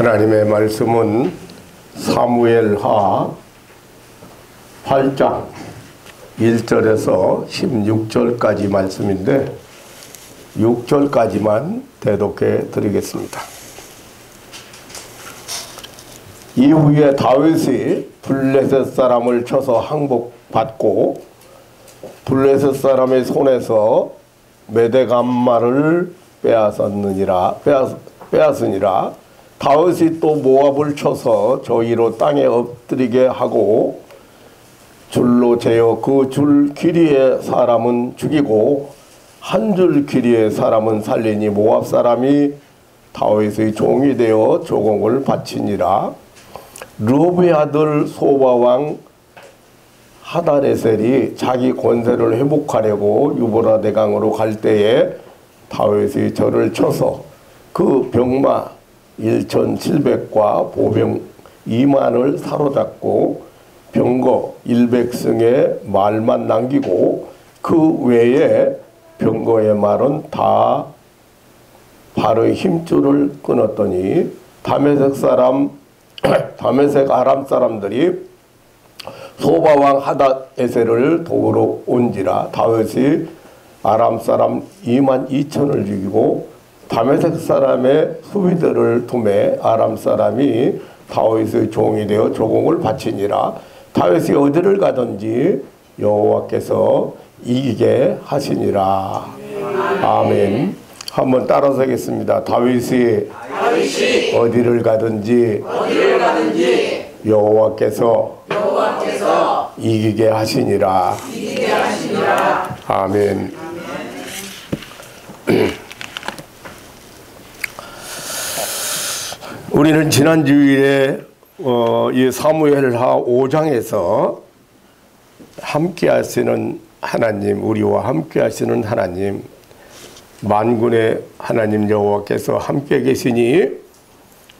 하나님의 말씀은 사무엘하 8장 1절에서 16절까지 말씀인데 6절까지만 대독해 드리겠습니다. 이후에 다윗이 블레셋 사람을 쳐서 항복받고 블레셋 사람의 손에서 메대감마를 빼앗으니라. 다윗이 또 모압을 쳐서 저희로 땅에 엎드리게 하고 줄로 재어 그 줄 길이의 사람은 죽이고 한 줄 길이의 사람은 살리니 모압 사람이 다윗의 종이 되어 조공을 바치니라. 르호브의 아들 소바왕 하다레셀이 자기 권세를 회복하려고 유보라 대강으로 갈 때에 다윗이 저를 쳐서 그 병마 1,700과 보병 2만을 사로잡고 병거 100승의 말만 남기고 그 외에 병거의 말은 다 발의 힘줄을 끊었더니 다메섹 아람 사람들이 소바왕 하닷에셀을 도우러 온지라. 다윗이 아람 사람 2만 2천을 죽이고 다메섹 사람의 수비들을 둠에 아람 사람이 다윗의 종이 되어 조공을 바치니라. 다윗이 어디를 가든지 여호와께서 이기게 하시니라. 아멘. 한번 따라서 하겠습니다. 다윗이 어디를 가든지 여호와께서 이기게 하시니라. 아멘. 우리는 지난 주일에 이 사무엘하 5장에서 함께 하시는 하나님, 우리와 함께 하시는 하나님, 만군의 하나님 여호와께서 함께 계시니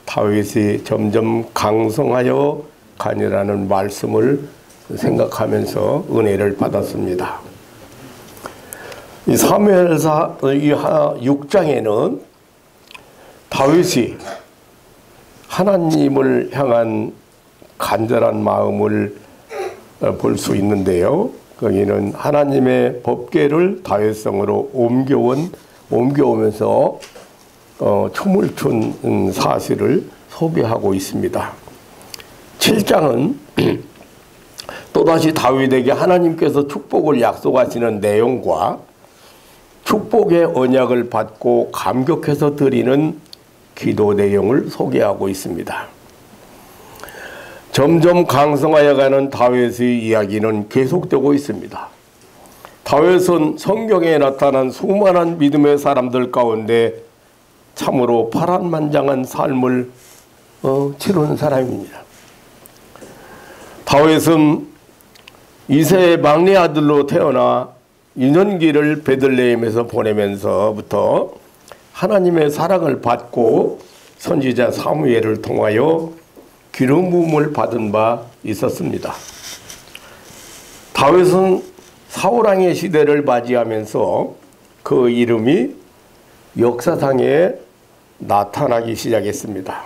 다윗이 점점 강성하여 가니라는 말씀을 생각하면서 은혜를 받았습니다. 이 사무엘하 6장에는 다윗이 하나님을 향한 간절한 마음을 볼 수 있는데요. 거기는 하나님의 법궤를 다윗성으로 옮겨오면서 춤을 춘 사실을 소개하고 있습니다. 7장은 또다시 다윗에게 하나님께서 축복을 약속하시는 내용과 축복의 언약을 받고 감격해서 드리는 기도 내용을 소개하고 있습니다. 점점 강성하여 가는 다윗의 이야기는 계속되고 있습니다. 다윗은 성경에 나타난 수많은 믿음의 사람들 가운데 참으로 파란만장한 삶을 치른 사람입니다. 다윗은 이새의 막내 아들로 태어나 유년기를 베들레헴에서 보내면서부터 하나님의 사랑을 받고 선지자 사무엘을 통하여 기름 부음을 받은 바 있었습니다. 다윗은 사울왕의 시대를 맞이하면서 그 이름이 역사상에 나타나기 시작했습니다.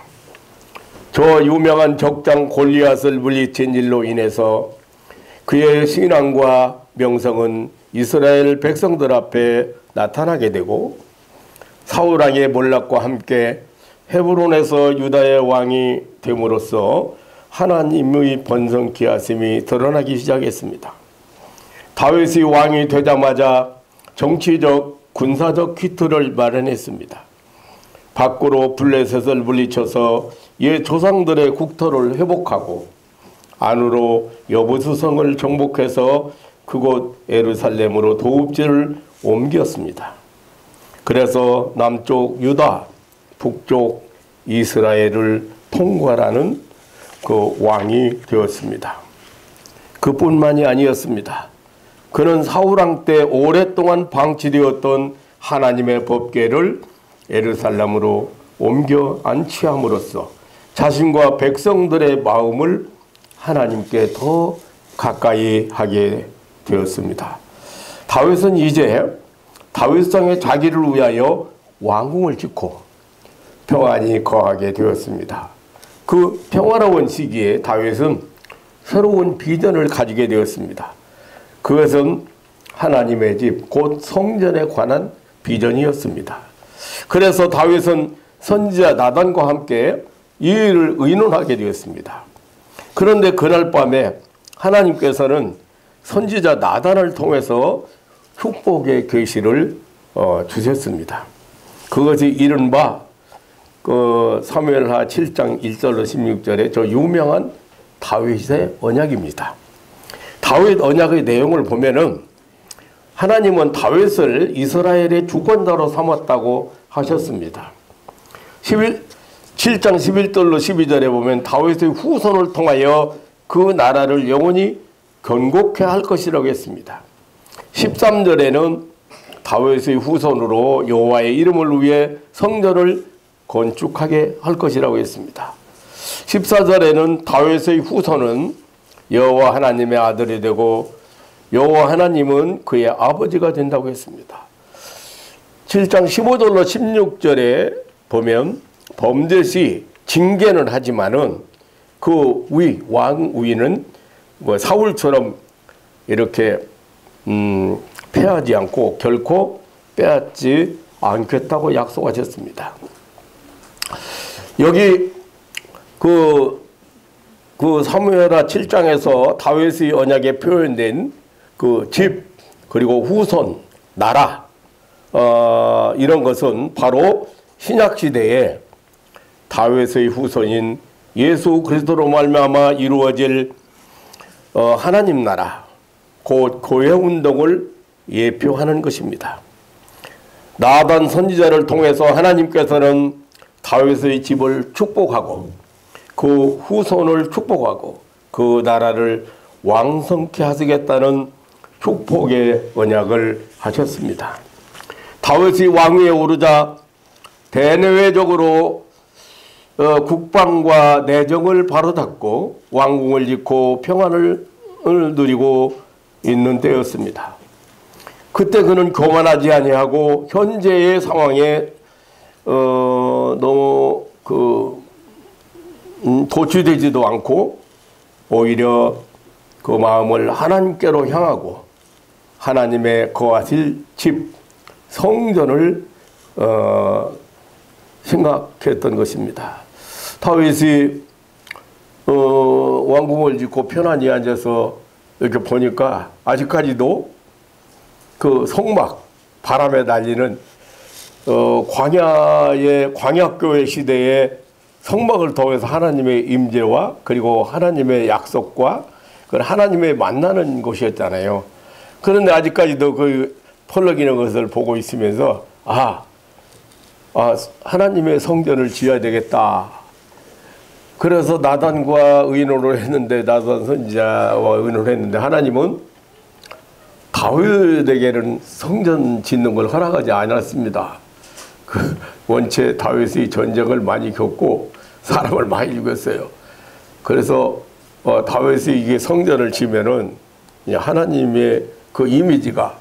저 유명한 적장 골리앗을 물리친 일로 인해서 그의 신앙과 명성은 이스라엘 백성들 앞에 나타나게 되고 사울왕의 몰락과 함께 헤브론에서 유다의 왕이 됨으로써 하나님의 번성케 하심이 드러나기 시작했습니다. 다윗이 왕이 되자마자 정치적 군사적 퀴트를 마련했습니다. 밖으로 블레셋을 물리쳐서 옛 조상들의 국토를 회복하고 안으로 여부수성을 정복해서 그곳 예루살렘으로 도읍지를 옮겼습니다. 그래서 남쪽 유다, 북쪽 이스라엘을 통괄하는 그 왕이 되었습니다. 그뿐만이 아니었습니다. 그는 사울왕 때 오랫동안 방치되었던 하나님의 법궤를 예루살렘으로 옮겨 안치함으로써 자신과 백성들의 마음을 하나님께 더 가까이 하게 되었습니다. 다윗은 이제 다윗성에 자기를 위하여 왕궁을 짓고 평안이 거하게 되었습니다. 그 평화로운 시기에 다윗은 새로운 비전을 가지게 되었습니다. 그것은 하나님의 집, 곧 성전에 관한 비전이었습니다. 그래서 다윗은 선지자 나단과 함께 이 일을 의논하게 되었습니다. 그런데 그날 밤에 하나님께서는 선지자 나단을 통해서 축복의 계시를 주셨습니다. 그것이 이른바 사무엘하 7장 1절로 16절의 저 유명한 다윗의 언약입니다. 다윗 언약의 내용을 보면은 하나님은 다윗을 이스라엘의 주권자로 삼았다고 하셨습니다. 7장 11절로 12절에 보면 다윗의 후손을 통하여 그 나라를 영원히 견고케 할 것이라고 했습니다. 13절에는 다윗의 후손으로 여호와의 이름을 위해 성전을 건축하게 할 것이라고 했습니다. 14절에는 다윗의 후손은 여호와 하나님의 아들이 되고 여호와 하나님은 그의 아버지가 된다고 했습니다. 7장 15절로 16절에 보면 범죄시 징계는 하지만은 그 왕위는 사울처럼 이렇게 패하지 않고 결코 빼앗지 않겠다고 약속하셨습니다. 여기 그 사무엘하 7장에서 다윗의 언약에 표현된 그 집 그리고 후손 나라 이런 것은 바로 신약 시대에 다윗의 후손인 예수 그리스도로 말미암아 이루어질 하나님 나라 곧 교회 운동을 예표하는 것입니다. 나단 선지자를 통해서 하나님께서는 다윗의 집을 축복하고 그 후손을 축복하고 그 나라를 왕성케 하시겠다는 축복의 언약을 하셨습니다. 다윗이 왕위에 오르자 대내외적으로 국방과 내정을 바로잡고 왕궁을 짓고 평안을 누리고 있는 때였습니다. 그때 그는 교만하지 아니하고 현재의 상황에 너무 도취되지도 않고 오히려 그 마음을 하나님께로 향하고 하나님의 거하실 집 성전을 생각했던 것입니다. 다윗이 왕궁을 짓고 편안히 앉아서 이렇게 보니까 아직까지도 그 성막 바람에 날리는 광야교회 시대에 성막을 통해서 하나님의 임재와 그리고 하나님의 약속과 하나님의 만나는 곳이었잖아요. 그런데 아직까지도 그 펄럭이는 것을 보고 있으면서 하나님의 성전을 지어야 되겠다. 그래서 나단과 의논을 했는데 나단 선지자와 의논을 했는데 하나님은 다윗에게는 성전 짓는 걸 허락하지 않았습니다. 원체 다윗이 전쟁을 많이 겪고 사람을 많이 죽였어요. 그래서 다윗이 이게 성전을 지면은 하나님의 그 이미지가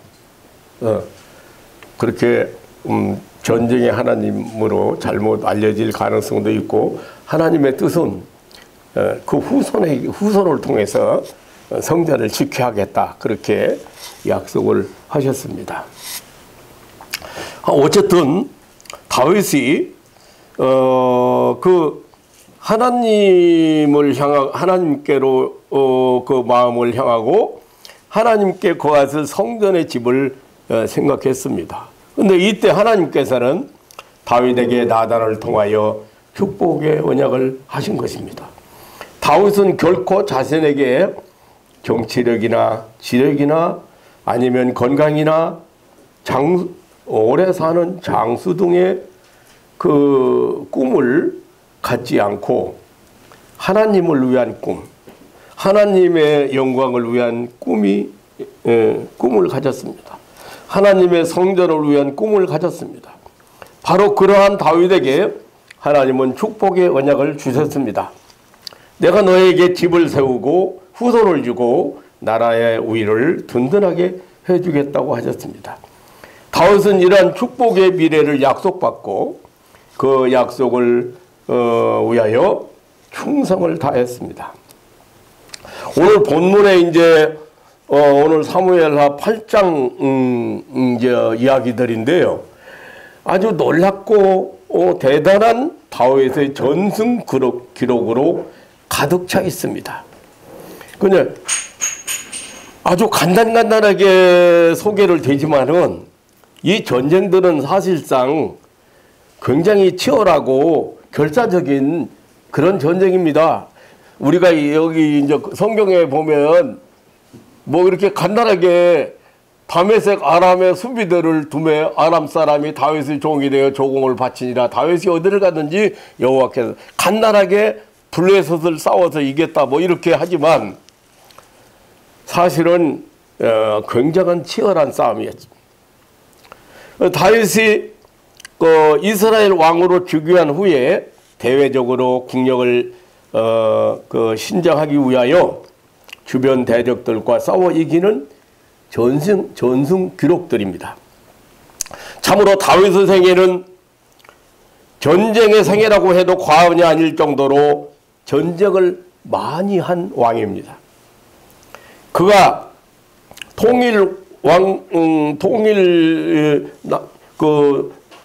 그렇게 전쟁의 하나님으로 잘못 알려질 가능성도 있고 하나님의 뜻은 그 후손을 통해서 성전을 지켜야겠다 그렇게 약속을 하셨습니다. 어쨌든 다윗이 그 하나님께로 그 마음을 향하고 하나님께 거하실 성전의 집을 생각했습니다. 그런데 이때 하나님께서는 다윗에게 나단을 통하여 축복의 언약을 하신 것입니다. 다윗은 결코 자신에게 정치력이나 지력이나 아니면 건강이나 오래 사는 장수 등의 그 꿈을 갖지 않고 하나님을 위한 꿈, 하나님의 영광을 위한 꿈을 가졌습니다. 하나님의 성전을 위한 꿈을 가졌습니다. 바로 그러한 다윗에게 하나님은 축복의 언약을 주셨습니다. 내가 너에게 집을 세우고 후손을 주고 나라의 우위를 든든하게 해주겠다고 하셨습니다. 다윗은 이러한 축복의 미래를 약속받고 그 약속을 위하여 충성을 다했습니다. 오늘 본문에 이제 오늘 사무엘하 8장 이제 이야기들인데요. 아주 놀랍고 대단한 다윗의 전승 기록으로 가득 차 있습니다. 그냥 아주 간단하게 소개를 되지만은 이 전쟁들은 사실상 굉장히 치열하고 결사적인 그런 전쟁입니다. 우리가 여기 이제 성경에 보면 뭐 이렇게 간단하게 다메섹 아람의 수비대를 두매 아람 사람이 다윗의 종이 되어 조공을 바치니라. 다윗이 어디를 가든지 여호와께서 간단하게 블레셋을 싸워서 이겼다 뭐 이렇게 하지만 사실은 굉장한 치열한 싸움이었습니다. 다윗이 이스라엘 왕으로 즉위한 후에 대외적으로 국력을 신장하기 위하여 주변 대적들과 싸워 이기는 전승 기록들입니다. 참으로 다윗의 생애는 전쟁의 생애라고 해도 과언이 아닐 정도로 전쟁을 많이 한 왕입니다. 그가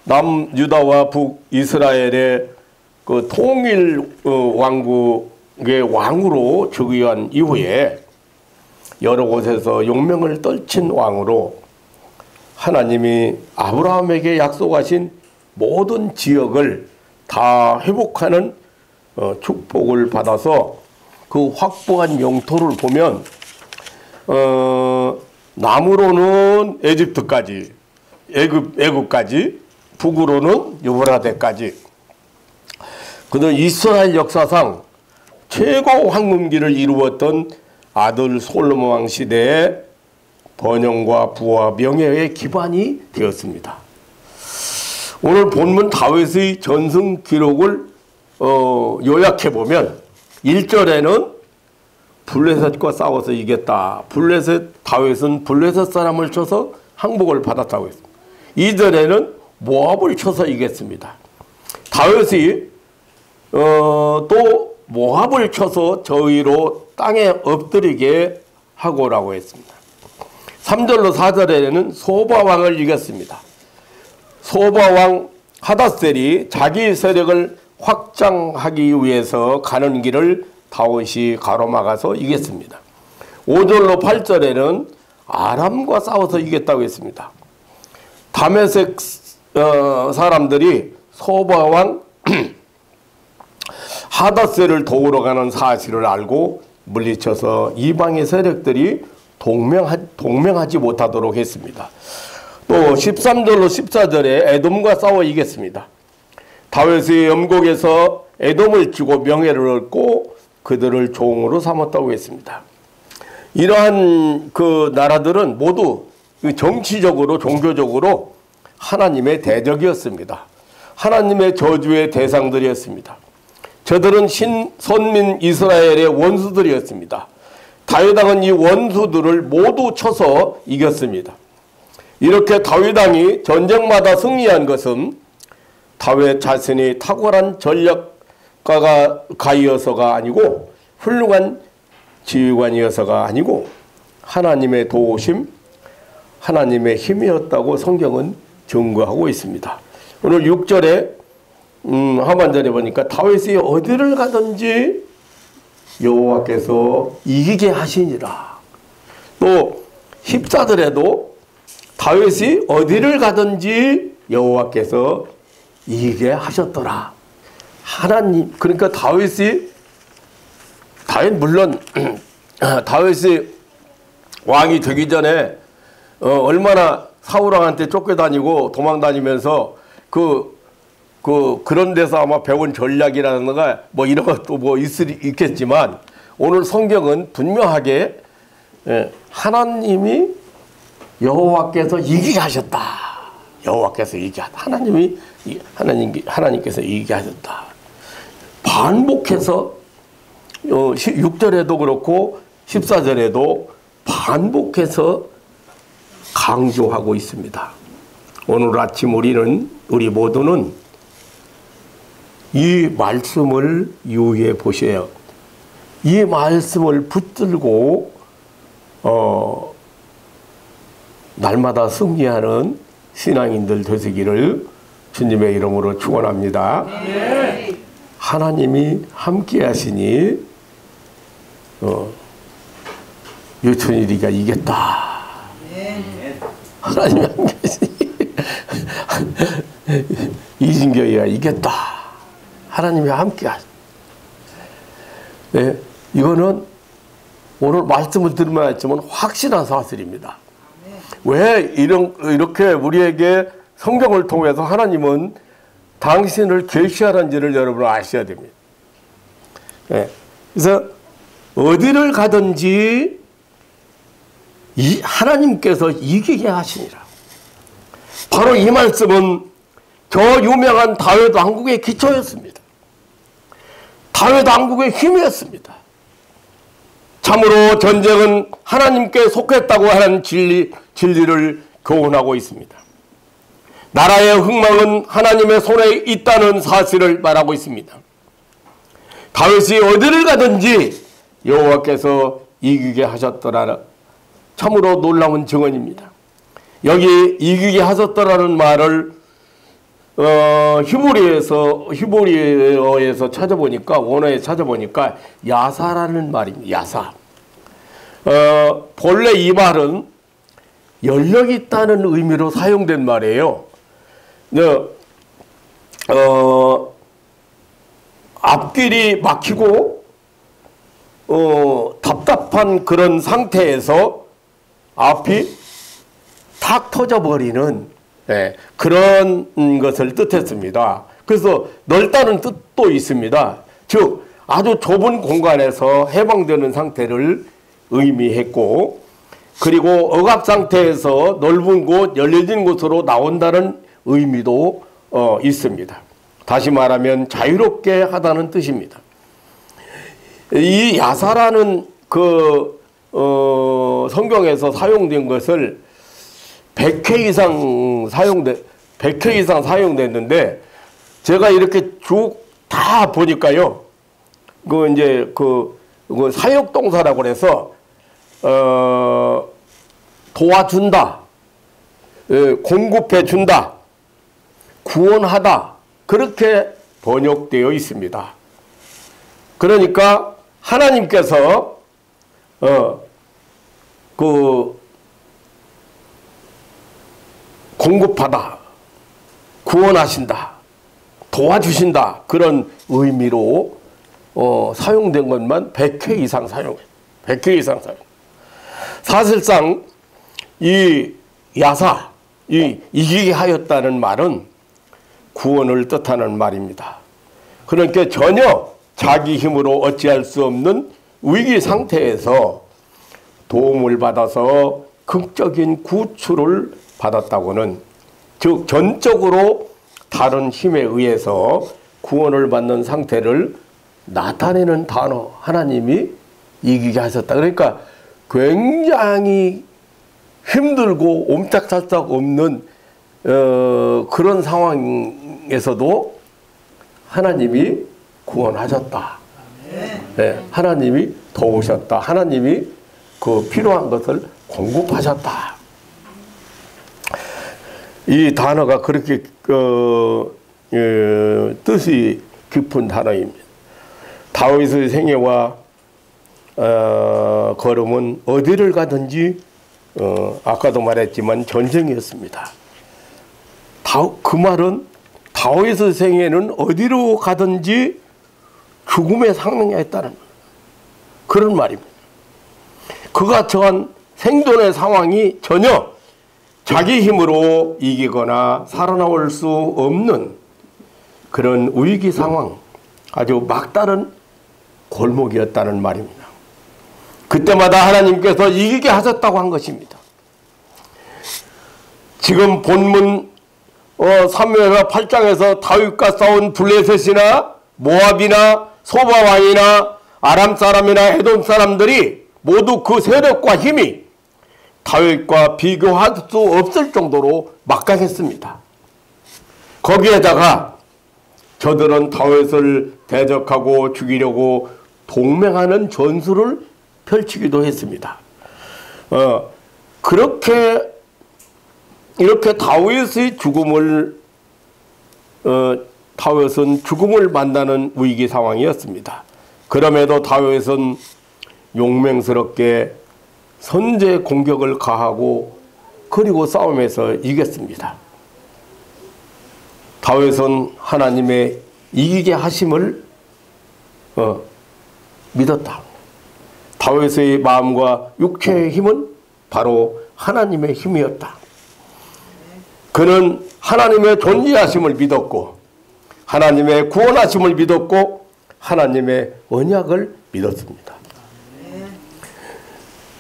남유다와 북이스라엘의 그 통일 왕국의 왕으로 즉위한 이후에 여러 곳에서 용명을 떨친 왕으로 하나님이 아브라함에게 약속하신 모든 지역을 다 회복하는 축복을 받아서 그 확보한 영토를 보면 남으로는 에집트까지 애굽까지 북으로는 유브라데까지 그는 이스라엘 역사상 최고 황금기를 이루었던 아들 솔로몬 왕 시대의 번영과 부와 명예의 기반이 되었습니다. 오늘 본문 다윗의 전승 기록을 요약해 보면 1절에는 블레셋과 싸워서 이겼다. 다윗은 블레셋 사람을 쳐서 항복을 받았다고 했습니다. 2절에는 모압을 쳐서 이겼습니다. 다윗이 또 모압을 쳐서 저위로 땅에 엎드리게 하고라고 했습니다. 3절로 4절에는 소바왕을 이겼습니다. 소바왕 하닷셀이 자기 세력을 확장하기 위해서 가는 길을 다윗이 가로막아서 이겼습니다. 5절로 8절에는 아람과 싸워서 이겼다고 했습니다. 다메섹 사람들이 소바왕 하닷셀을 도우러 가는 사실을 알고 물리쳐서 이방의 세력들이 동맹하지 못하도록 했습니다. 또 13절로 14절에 에돔과 싸워 이겼습니다. 다윗의 염곡에서 에돔을 치고 명예를 얻고 그들을 종으로 삼았다고 했습니다. 이러한 그 나라들은 모두 정치적으로 종교적으로 하나님의 대적이었습니다. 하나님의 저주의 대상들이었습니다. 저들은 선민 이스라엘의 원수들이었습니다. 다윗 왕은 이 원수들을 모두 쳐서 이겼습니다. 이렇게 다윗 왕이 전쟁마다 승리한 것은 다윗 자신이 탁월한 전략가이어서가 아니고 훌륭한 지휘관이어서가 아니고 하나님의 도우심, 하나님의 힘이었다고 성경은 증거하고 있습니다. 오늘 6절에 하반절에 보니까 다윗이 어디를 가든지 여호와께서 이기게 하시니라. 또 14절에도 다윗이 어디를 가든지 여호와께서 이기게 하셨더라. 하나님, 그러니까 다윗 물론 다윗이 왕이 되기 전에 얼마나 사울왕한테 쫓겨다니고 도망다니면서 그런 데서 아마 배운 전략이라든가 뭐 이런 것도 뭐 있겠지만 오늘 성경은 분명하게 하나님이 여호와께서 이기게 하셨다. 여호와께서 이기게 하셨다. 하나님께서 이기게 하셨다. 반복해서 6절에도 그렇고 14절에도 반복해서 강조하고 있습니다. 오늘 아침 우리 모두는 이 말씀을 유의해 보세요. 이 말씀을 붙들고 날마다 승리하는 신앙인들 되시기를 주님의 이름으로 축원합니다. 하나님이 함께 하시니 유천일이가 이겼다. 하나님이 함께 하시니 이진경이가 이겼다. 하나님이 함께 하시니. 네, 이거는 오늘 말씀을 들으면 알지만 확실한 사실입니다. 왜 이렇게 우리에게 성경을 통해서 하나님은 당신을 계시하는지를 여러분 아셔야 됩니다. 네, 그래서 어디를 가든지 하나님께서 이기게 하시니라. 바로 이 말씀은 저 유명한 다윗 왕국의 기초였습니다. 다윗 왕국의 힘이었습니다. 참으로 전쟁은 하나님께 속했다고 하는 진리를 교훈하고 있습니다. 나라의 흥망은 하나님의 손에 있다는 사실을 말하고 있습니다. 다윗이 어디를 가든지 여호와께서 이기게 하셨더라. 참으로 놀라운 증언입니다. 여기 이기게 하셨더라는 말을 히브리어에서 찾아보니까, 원어에 찾아보니까 야사라는 말입니다. 야사. 본래 이 말은 연력 있다는 의미로 사용된 말이에요. 앞길이 막히고 답답한 그런 상태에서 앞이 탁 터져버리는 그런 것을 뜻했습니다. 그래서 넓다는 뜻도 있습니다. 즉 아주 좁은 공간에서 해방되는 상태를 의미했고, 그리고 억압 상태에서 넓은 곳, 열려진 곳으로 나온다는 의미도 있습니다. 다시 말하면 자유롭게 하다는 뜻입니다. 이 야사라는 성경에서 사용된 것을 100회 이상 사용됐는데, 제가 이렇게 쭉 다 보니까요, 사역동사라고 그래서, 도와준다, 공급해준다, 구원하다, 그렇게 번역되어 있습니다. 그러니까 하나님께서, 공급하다, 구원하신다, 도와주신다, 그런 의미로 사용된 것만 100회 이상 사용해요. 100회 이상 사용. 사실상 이 야사, 이기게 하였다는 말은 구원을 뜻하는 말입니다. 그러니까 전혀 자기 힘으로 어찌할 수 없는 위기 상태에서 도움을 받아서 극적인 구출을 받았다고는, 즉 전적으로 다른 힘에 의해서 구원을 받는 상태를 나타내는 단어, 하나님이 이기게 하셨다. 그러니까 굉장히 힘들고 옴짝달싹 없는 그런 상황에서도 하나님이 구원하셨다. 네, 하나님이 도우셨다. 하나님이 그 필요한 것을 공급하셨다. 이 단어가 그렇게 뜻이 깊은 단어입니다. 다윗의 생애와 걸음은 어디를 가든지 아까도 말했지만 전쟁이었습니다. 그 말은 다윗의 생애는 어디로 가든지 죽음에 상응했다는 그런 말입니다. 그가 처한 생존의 상황이 전혀 자기 힘으로 이기거나 살아나올 수 없는 그런 위기 상황, 아주 막다른 골목이었다는 말입니다. 그때마다 하나님께서 이기게 하셨다고 한 것입니다. 지금 본문 3회와 8장에서 다윗과 싸운 블레셋이나 모압이나 소바 왕이나 아람 사람이나 에돔 사람들이 모두 그 세력과 힘이 다윗과 비교할 수 없을 정도로 막강했습니다. 거기에다가 저들은 다윗을 대적하고 죽이려고 동맹하는 전술을 펼치기도 했습니다. 이렇게 다윗의 죽음을 다윗은 죽음을 만나는 위기 상황이었습니다. 그럼에도 다윗은 용맹스럽게 선제 공격을 가하고 그리고 싸움에서 이겼습니다. 다윗은 하나님의 이기게 하심을 믿었다. 다윗의 마음과 육체의 힘은 바로 하나님의 힘이었다. 그는 하나님의 존재하심을 믿었고 하나님의 구원하심을 믿었고 하나님의 언약을 믿었습니다.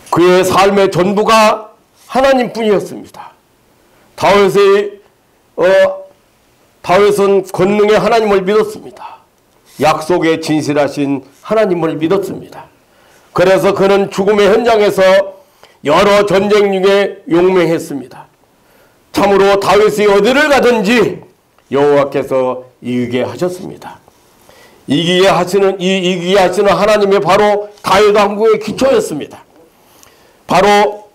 그의 삶의 전부가 하나님뿐이었습니다. 다윗은 권능의 하나님을 믿었습니다. 약속에 진실하신 하나님을 믿었습니다. 그래서 그는 죽음의 현장에서 여러 전쟁 중에 용맹했습니다. 참으로 다윗이 어디를 가든지 여호와께서 이기게 하셨습니다. 이기게 하시는 하나님의 바로 다윗 왕국의 기초였습니다. 바로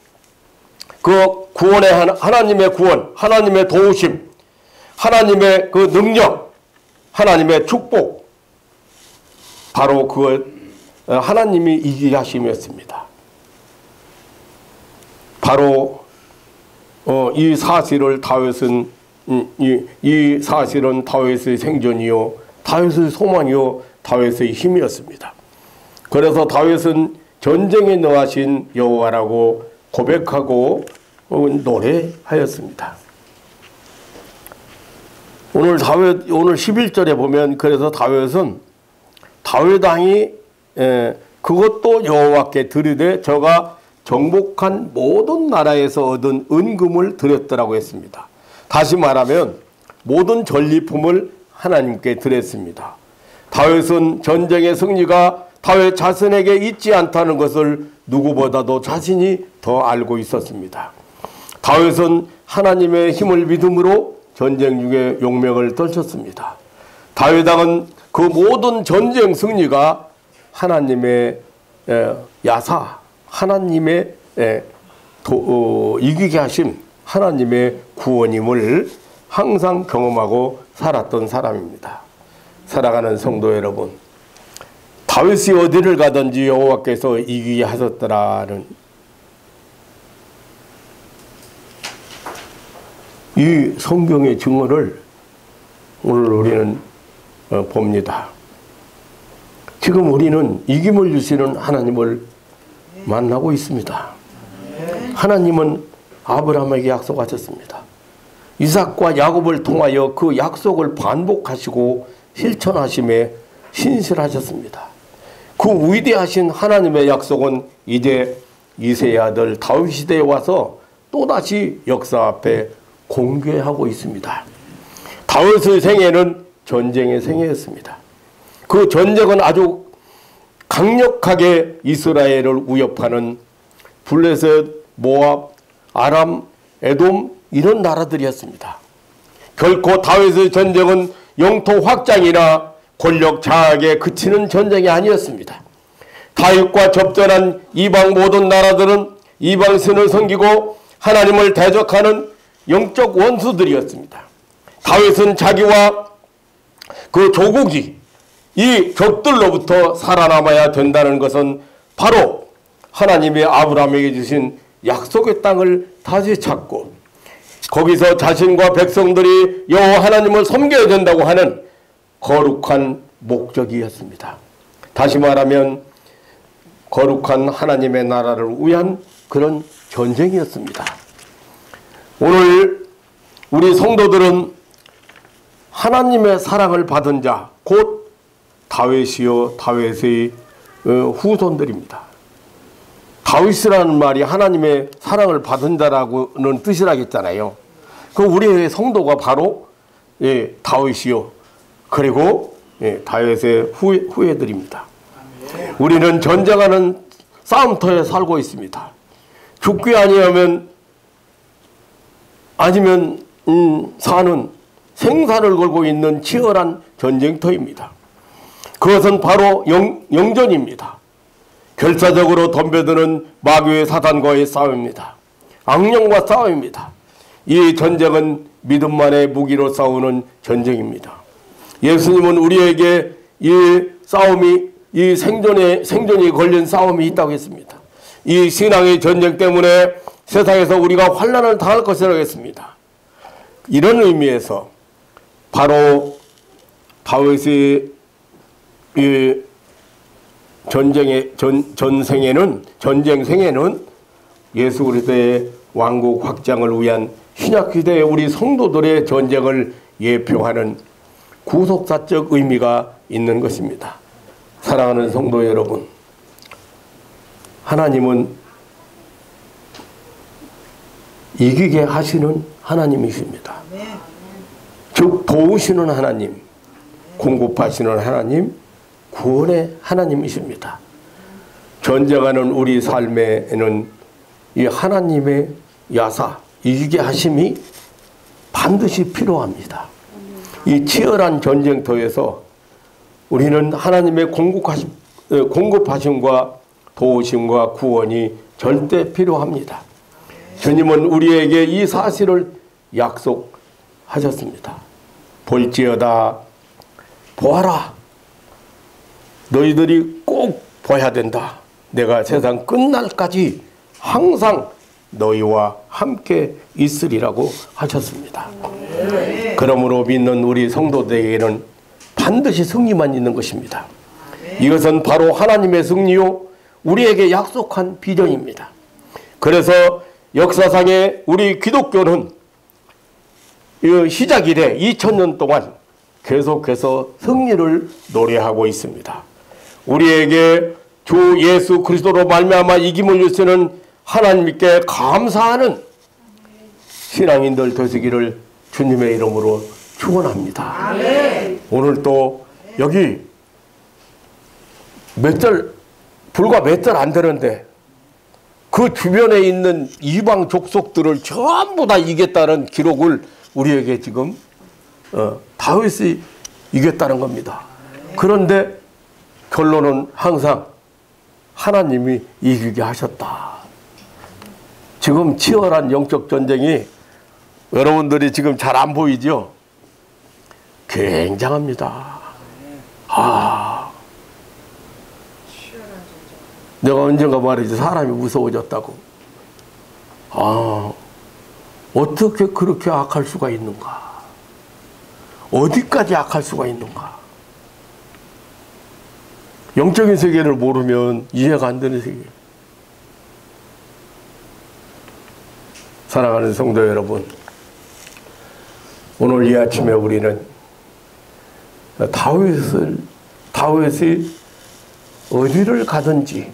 그 구원의 하나님의 구원, 하나님의 도우심, 하나님의 그 능력, 하나님의 축복, 바로 하나님이 이기게 하심이었습니다. 바로 이 사실은 다윗의 생존이요, 다윗의 소망이요, 다윗의 힘이었습니다. 그래서 다윗은 전쟁에 능하신 여호와라고 고백하고 노래하였습니다. 오늘 11절에 보면 그래서 다윗은 다윗 왕이 그것도 여호와께 드리되 저가 정복한 모든 나라에서 얻은 은금을 드렸더라고 했습니다. 다시 말하면 모든 전리품을 하나님께 드렸습니다. 다윗은 전쟁의 승리가 다윗 자신에게 있지 않다는 것을 누구보다도 자신이 더 알고 있었습니다. 다윗은 하나님의 힘을 믿음으로 전쟁 중에 용맹을 떨쳤습니다. 다윗 왕은 그 모든 전쟁 승리가 하나님의 야사, 하나님의 이기게 하심, 하나님의 구원임을 항상 경험하고 살았던 사람입니다. 사랑하는 성도 여러분, 다윗이 어디를 가든지 여호와께서 이기게 하셨더라는 이 성경의 증언을 오늘 우리는 봅니다. 지금 우리는 이김을 주시는 하나님을 만나고 있습니다. 하나님은 아브라함에게 약속하셨습니다. 이삭과 야곱을 통하여 그 약속을 반복하시고 실천하심에 신실하셨습니다. 그 위대하신 하나님의 약속은 이제 이새의 아들 다윗 시대에 와서 또다시 역사 앞에 공개하고 있습니다. 다윗의 생애는 전쟁의 생애였습니다. 그 전쟁은 아주 강력하게 이스라엘을 위협하는 블레셋, 모압, 아람, 에돔 이런 나라들이었습니다. 결코 다윗의 전쟁은 영토 확장이나 권력 장악에 그치는 전쟁이 아니었습니다. 다윗과 접전한 이방 모든 나라들은 이방 신을 섬기고 하나님을 대적하는 영적 원수들이었습니다. 다윗은 자기와 그 조국이 이 적들로부터 살아남아야 된다는 것은 바로 하나님이 아브라함에게 주신 약속의 땅을 다시 찾고 거기서 자신과 백성들이 여호와 하나님을 섬겨야 된다고 하는 거룩한 목적이었습니다. 다시 말하면 거룩한 하나님의 나라를 위한 그런 전쟁이었습니다. 오늘 우리 성도들은 하나님의 사랑을 받은 자, 곧 다윗이요 다윗의 후손들입니다. 다윗이라는 말이 하나님의 사랑을 받은 자라고는 뜻이라겠잖아요. 그 우리의 성도가 바로 다윗이요 그리고 다윗의 후예들입니다. 우리는 전쟁하는 싸움터에 살고 있습니다. 죽기 아니면 사는 생사를 걸고 있는 치열한 전쟁터입니다. 그것은 바로 영전입니다. 결사적으로 덤벼드는 마귀의 사단과의 싸움입니다. 악령과 싸움입니다. 이 전쟁은 믿음만의 무기로 싸우는 전쟁입니다. 예수님은 우리에게 이 싸움이, 이 생존이 걸린 싸움이 있다고 했습니다. 이 신앙의 전쟁 때문에 세상에서 우리가 환난을 당할 것이라고 했습니다. 이런 의미에서 바로 다윗의 이 전쟁생에는 예수 그리스도의 왕국 확장을 위한 신약시대의 우리 성도들의 전쟁을 예표하는 구속사적 의미가 있는 것입니다. 사랑하는 성도 여러분, 하나님은 이기게 하시는 하나님이십니다. 즉 도우시는 하나님, 공급하시는 하나님, 구원의 하나님이십니다. 전쟁하는 우리 삶에는 이 하나님의 야사, 이기게 하심이 반드시 필요합니다. 이 치열한 전쟁터에서 우리는 하나님의 공급하심과 도우심과 구원이 절대 필요합니다. 주님은 우리에게 이 사실을 약속하셨습니다. 볼지어다 보아라, 너희들이 꼭 봐야 된다. 내가 세상 끝날까지 항상 너희와 함께 있으리라고 하셨습니다. 그러므로 믿는 우리 성도들에게는 반드시 승리만 있는 것입니다. 이것은 바로 하나님의 승리요 우리에게 약속한 비전입니다. 그래서 역사상에 우리 기독교는 시작 이래 2000년 동안 계속해서 승리를 노래하고 있습니다. 우리에게 주 예수 그리스도로 말미암아 이김을 주시는 하나님께 감사하는 신앙인들 되시기를 주님의 이름으로 축원합니다. 오늘 또 여기 불과 몇 달 안 되는데 그 주변에 있는 이방 족속들을 전부 다 이겼다는 기록을 우리에게 지금 다윗이 이겼다는 겁니다. 그런데 결론은 항상 하나님이 이기게 하셨다. 지금 치열한 영적 전쟁이 여러분들이 지금 잘 안 보이죠? 굉장합니다. 내가 언젠가 말이지 사람이 무서워졌다고. 어떻게 그렇게 악할 수가 있는가? 어디까지 악할 수가 있는가? 영적인 세계를 모르면 이해가 안 되는 세계. 사랑하는 성도 여러분, 오늘 이 아침에 우리는 다윗이 어디를 가든지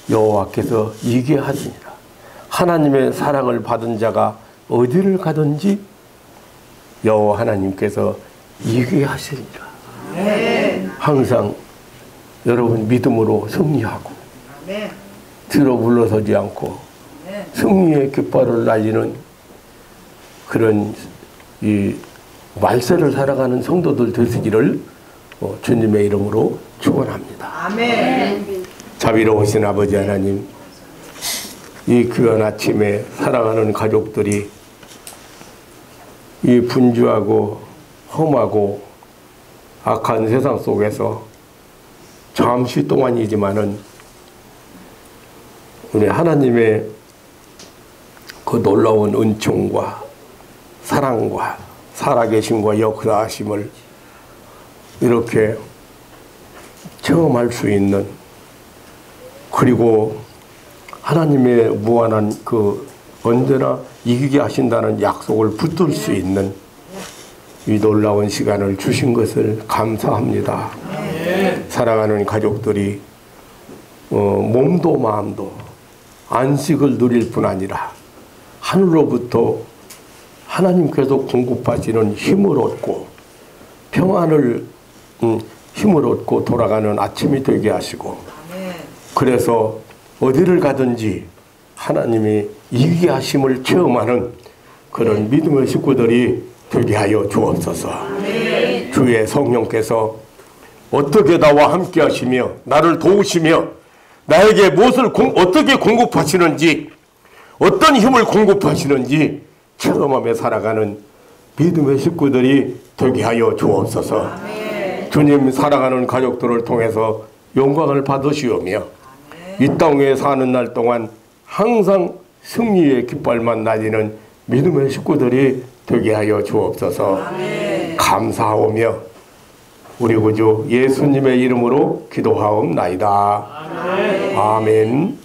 여호와께서 이기게 하시니라. 하나님의 사랑을 받은 자가 어디를 가든지 여호와 하나님께서 이기게 하시니라. 항상 여러분 믿음으로 승리하고 뒤로 물러서지 않고 승리의 깃발을 날리는 그런 이 말세를 살아가는 성도들 되시기를 주님의 이름으로 축원합니다. 아멘. 자비로우신 아버지 하나님, 이 귀한 아침에 사랑하는 가족들이 이 분주하고 험하고 악한 세상 속에서 잠시 동안이지만은 우리 하나님의 그 놀라운 은총과 사랑과 살아계심과 역사하심을 이렇게 체험할 수 있는, 그리고 하나님의 무한한 그 언제나 이기게 하신다는 약속을 붙들 수 있는 이 놀라운 시간을 주신 것을 감사합니다. 사랑하는 가족들이 몸도 마음도 안식을 누릴 뿐 아니라 하늘로부터 하나님께서 공급하시는 힘을 얻고 평안을 힘을 얻고 돌아가는 아침이 되게 하시고, 그래서 어디를 가든지 하나님이 이기게 하심을 체험하는 그런 믿음의 식구들이 되게 하여 주옵소서. 주의 성령께서 어떻게 나와 함께 하시며 나를 도우시며 나에게 무엇을 어떻게 공급하시는지, 어떤 힘을 공급하시는지 체험하며 살아가는 믿음의 식구들이 되게 하여 주옵소서. 주님 사랑하는 가족들을 통해서 영광을 받으시오며 이 땅에 사는 날 동안 항상 승리의 깃발만 날리는 믿음의 식구들이 되게 하여 주옵소서. 감사하오며 우리 구주 예수님의 이름으로 기도하옵나이다. 아멘.